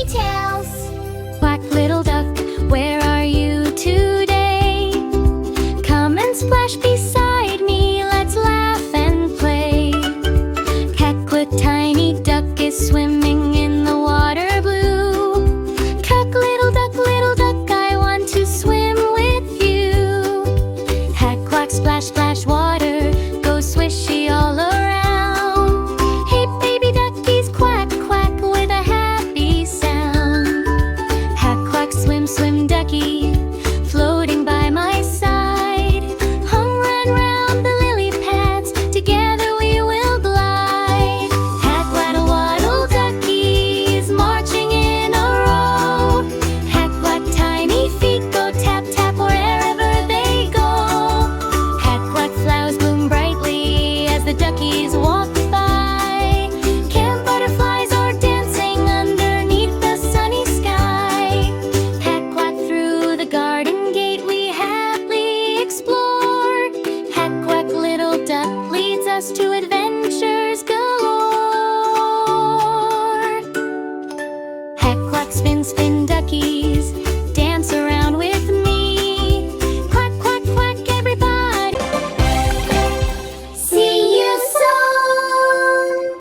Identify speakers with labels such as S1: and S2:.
S1: Tuskietales. Quack, little duck, where are you today? Come and splash beside me, let's laugh and play. Quack, quack, tiny duck is swimming in the water blue. Quack, little duck, I want to swim with you. Quack, quack, splash, splash, water goes swishy all around. Hey, baby duckies, quack, quack with a happy sound. Quack, quack, swim, swim, ducky, floating by my side. Hum, run round the lily pads, together we will glide. Quack, waddle, waddle, duckies, marching in a row. Quack, quack, tiny feet go tap, tap wherever they go. Quack, quack, flowers bloom brightly as the duckies walk by. Camp butterflies are dancing underneath the sunny sky. Quack, quack, through the garden gate we happily explore. Quack, quack, little duck leads us to adventures galore. Quack, quack, spin, spin,